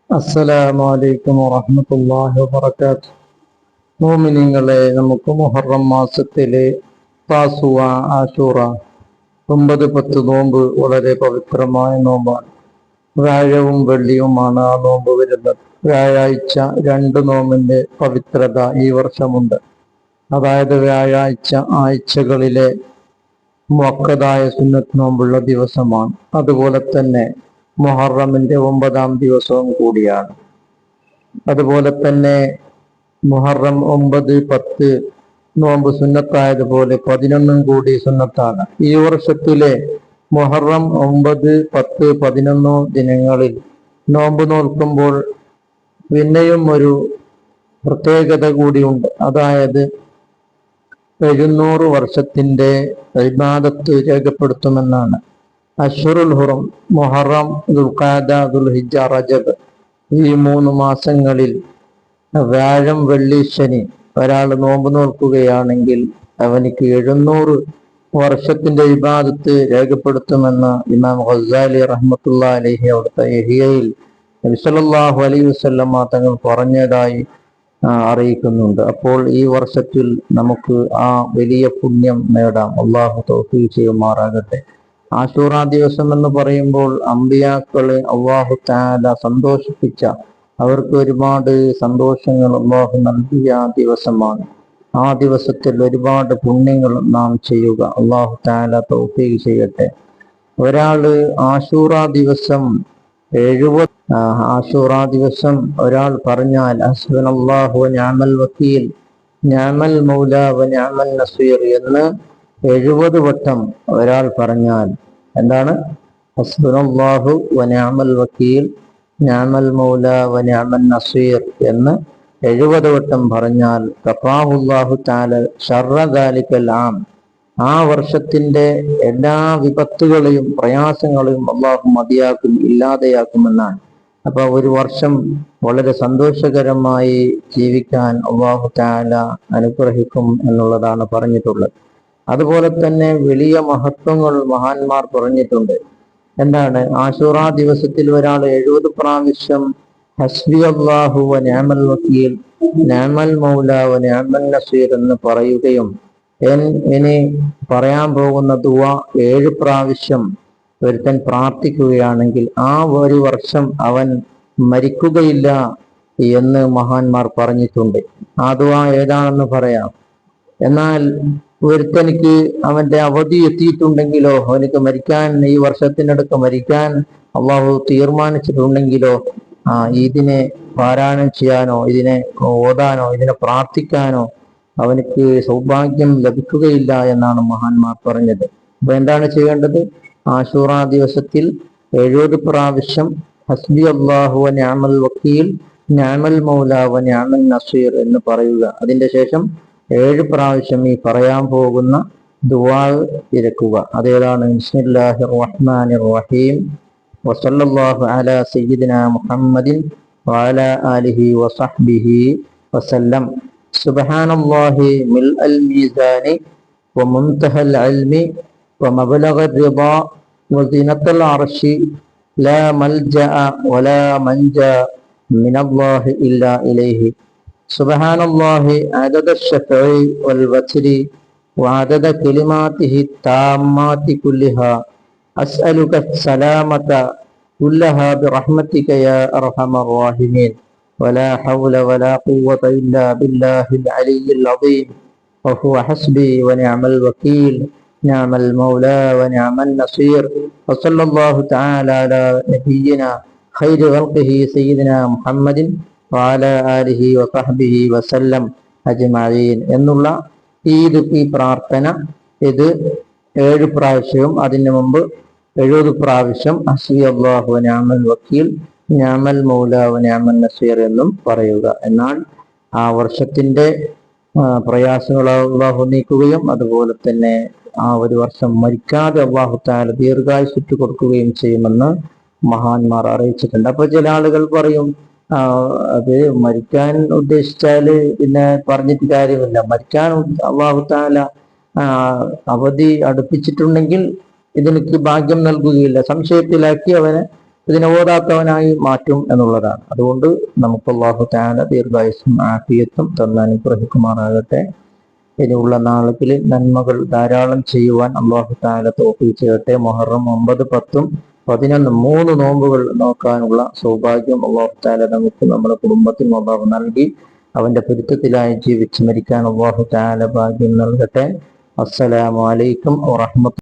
അസ്സലാമു അലൈക്കും വറഹ്മത്തുള്ളാഹി വബറകാതുഹു. മോമിനീങ്ങളെ, നമുക്ക് മുഹറം മാസത്തിലെ താസുവ, ആശൂറ 9-10 നോമ്പ് വളരെ പവിത്രമായ നോമ്പാണ്. വ്യാഴവും വെള്ളിയുമാണ് ആ നോമ്പ് വരുന്നത്. വ്യാഴാഴ്ച 2 നോമ്പിന്റെ പവിത്രത ഈ വർഷമുണ്ട്. അതായത് വ്യാഴാഴ്ച ആഴ്ചകളിലെ മുഅക്കദായ സുന്നത്ത് നോമ്പുള്ള ദിവസമാണ്. അതുപോലെ തന്നെ മുഹറമിന്റെ 9-ാം ദിവസവും കൂടിയാണ്. അതുപോലെ തന്നെ മുഹറം 9-10 നോമ്പ് സുന്നത്തായതുപോലെ 11 കൂടി സുന്നത്താണ്. ഈ വർഷത്തിലെ മുഹറം 9, 10, 11 ദിനങ്ങളിൽ നോമ്പ് നോൽക്കുമ്പോൾ പിന്നെയും ഒരു പ്രത്യേകത കൂടിയുണ്ട്. അതായത് 700 വർഷത്തിന്റെ ഇബാദത്ത് രേഖപ്പെടുത്തുമെന്നാണ്. അശ്ഹുറുൽ ഹുറം, മുഹറം, ദുൽഖഅദ, ദുൽഹിജ്ജ, റജബ് ഈ 3 മാസങ്ങളിൽ വ്യാഴം, വെള്ളി, ശനി ഒരാൾ നോമ്പ് നോൽക്കുകയാണെങ്കിൽ അവനിക്ക് 700 വർഷത്തിന്റെ ഇബാദത്ത് രേഖപ്പെടുത്തുമെന്ന് ഇമാം ഗസാലി റഹ്മത്തുള്ളാഹി അലൈഹി അവിടുത്തെ ഇഹ്യയിൽ നബി സല്ലല്ലാഹു അലൈഹി വസല്ലം തങ്ങൾ പറഞ്ഞതായി അറിയിക്കുന്നുണ്ട്. അപ്പോൾ ഈ വർഷത്തിൽ നമുക്ക് ആ വലിയ പുണ്യം നേടാം. അള്ളാഹു തൗഫീഖ് ചെയ്യുമാറാകട്ടെ. ആശൂറ ദിവസം എന്ന് പറയുമ്പോൾ അമ്പിയാക്കളെ അള്ളാഹു തആല സന്തോഷിപ്പിച്ച, അവർക്ക് ഒരുപാട് സന്തോഷങ്ങൾ അള്ളാഹു നൽകിയ ദിവസമാണ്. ആ ദിവസത്തിൽ ഒരുപാട് പുണ്യങ്ങൾ നാം ചെയ്യുക. അള്ളാഹു തആല തൗഫീഖ് ചെയ്യട്ടെ. ഒരാള് ആശൂറ ദിവസം 70 ഒരാൾ പറഞ്ഞാൽ ഹസ്ബുനല്ലാഹു വ നിഅമൽ വക്കീൽ, നിഅമൽ മൗല വ നിഅമൻ നസീർ എന്ന് 70 വട്ടം ഒരാൾ പറഞ്ഞാൽ, എന്താണ് ഹസ്ബുനല്ലാഹു വ നിഅമൽ വക്കീൽ, നിഅമൽ മൗല വ നിഅമൻ നസീർ എന്ന് 70 വട്ടം പറഞ്ഞാൽ കഫാഹുല്ലാഹു തആല ശർറ ദാലിക്കൽ ആം, ആ വർഷത്തിന്റെ എല്ലാ വിപത്തുകളെയും പ്രയാസങ്ങളെയും അള്ളാഹു മതിയാക്കും, ഇല്ലാതെയാക്കുമെന്നാണ്. അപ്പൊ ഒരു വർഷം വളരെ സന്തോഷകരമായി ജീവിക്കാൻ അള്ളാഹു തആല അനുഗ്രഹിക്കും എന്നുള്ളതാണ് പറഞ്ഞിട്ടുള്ളത്. അതുപോലെ തന്നെ വലിയ മഹത്വങ്ങൾ മഹാന്മാർ പറഞ്ഞിട്ടുണ്ട്. എന്താണ്? ആശൂറ ദിവസത്തിൽ ഒരാൾ 70 പ്രാവശ്യം ഹസ്ബി അല്ലാഹു വ നിഅമൽ വക്കീൽ, നിഅമൽ മൗല വ നിഅമൻ നസീർ എന്ന് പറയുകയും ഇനി പറയാൻ പോകുന്ന ദുആ 7 പ്രാവശ്യം ഒരുത്തൻ പ്രാർത്ഥിക്കുകയാണെങ്കിൽ ആ ഒരു വർഷം അവൻ മരിക്കുകയില്ല എന്ന് മഹാന്മാർ പറഞ്ഞിട്ടുണ്ട്. ആ ദുആ ഏതാണെന്ന് പറയാം. എന്നാൽ ഒരുത്തനിക്ക് അവന്റെ അവധി എത്തിയിട്ടുണ്ടെങ്കിലോ, അവനക്ക് മരിക്കാൻ, ഈ വർഷത്തിനടുക്ക് മരിക്കാൻ അള്ളാഹു തീർമാനിച്ചിട്ടുണ്ടെങ്കിലോ, ഇതിനെ പാരായണം ചെയ്യാനോ, ഇതിനെ ഓതാനോ, ഇതിനെ പ്രാർത്ഥിക്കാനോ അവനക്ക് സൗഭാഗ്യം ലഭിക്കുകയില്ല എന്നാണ് മഹാന്മാർ പറഞ്ഞത്. അപ്പൊ എന്താണ് ചെയ്യേണ്ടത്? ആശൂറ ദിവസത്തിൽ 70 പ്രാവശ്യം ഹസ്ബി അല്ലാഹു വ നിഅമൽ വക്കീൽ, നിഅമൽ മൗല വ നിഅമൻ നസീർ എന്ന് പറയുക. അതിന്റെ ശേഷം 7 പ്രാവശ്യം ഈ പറയാൻ പോകുന്ന ദുആ ഇരക്കുക. അതേതാണ്? ബിസ്മില്ലാഹിർ റഹ്മാനിർ റഹീം വസല്ലല്ലാഹു അലാ സയ്യിദിനാ മുഹമ്മദിൻ വഅലാ ആലിഹി വസഹ്ബിഹി വസല്ലം. സുബ്ഹാനല്ലാഹി മിൽഅൽ മീസാനി വമുൻതഹൽ ഇൽമി വമബ്ലഗർ റിദാ വസിനത്തുൽ അർശി ലാ മൽജഅ വലാ മൻജാ മിനല്ലാഹി ഇല്ലാ ഇലൈഹി. സുബ്ഹാനല്ലാഹി അദദ ശഫഈ വൽ വത്രി വഅദദ കലിമാതിഹി താമ്മാതി കുല്ലിഹാ അസ്അലുക സലാമത കുല്ലഹാ ബിറഹ്മതിക യാ അർഹമർ റഹീമീൻ വലാ ഹൗല വലാ ഖുവത ഇല്ലാ ബില്ലാഹിൽ അലിയ്യിൽ അദീം വഹുവ ഹസ്ബി വനിഅമൽ വക്കീൽ നിഅമൽ മൗലാ വനിഅമൻ നസീർ വസല്ലല്ലാഹു തആല അലാ നബിയ്യിനാ ഖൈരി ഖൽഖിഹി സയ്യിദിനാ മുഹമ്മദിൻ വഅലാ ആലിഹി വസഹ്ബിഹി വസല്ലം അജ്മഈൻ എന്നുള്ള ഈ പ്രാർത്ഥന ഇത് 7 പ്രാവശ്യവും അതിന് മുമ്പ് 70 പ്രാവശ്യം ഹസ്ബി അല്ലാഹു വ നിഅമൽ വക്കീൽ, നിഅമൽ മൗല വ നിഅമൻ നസീർ എന്നും പറയുക. എന്നാൽ ആ വർഷത്തിന്റെ പ്രയാസങ്ങൾ അല്ലാഹു നീക്കുകയും അതുപോലെ തന്നെ ആ ഒരു വർഷം മരിക്കാതെ അല്ലാഹു തആല ദീർഘായുസ്സ് കൊടുക്കുകയും ചെയ്യുമെന്ന് മഹാന്മാർ അറിയിച്ചിട്ടുണ്ട്. അപ്പൊ ചില ആളുകൾ പറയും, അത് മരിക്കാൻ ഉദ്ദേശിച്ചാല് പിന്നെ പറഞ്ഞിട്ട് കാര്യമില്ല. മരിക്കാൻ അല്ലാഹു തആല അവധി അടുപ്പിച്ചിട്ടുണ്ടെങ്കിൽ ഇതിനക്ക് ഭാഗ്യം നൽകുകയില്ല. സംശയത്തിലാക്കി അവനെ ഇതിനെ ഓതാത്തവനായി മാറ്റും എന്നുള്ളതാണ്. അതുകൊണ്ട് നമുക്ക് അല്ലാഹു തആല ദീർഘായുസ്സും ആഫിയത്തും തന്ന് അനുഗ്രഹിക്കുമാറാകട്ടെ. ഇനിയുള്ള നാളുകളിൽ നന്മകൾ ധാരാളം ചെയ്യുവാൻ അല്ലാഹു തആല തൗഫീഖ് ചെയ്യട്ടെ. മുഹറം 9, 10, 11 3 നോമ്പുകൾ നോക്കാനുള്ള സൗഭാഗ്യം അല്ലാഹു തആല നമുക്ക് നമ്മുടെ കുടുംബത്തിന് അല്ലാഹു നൽകി അവന്റെ പൊരുത്തത്തിലായി ജീവിച്ച് മരിക്കാൻ അല്ലാഹു തആല ഭാഗ്യം നൽകട്ടെ. അസ്സലാമു അലൈക്കും വറഹ്മത്തുള്ളാഹി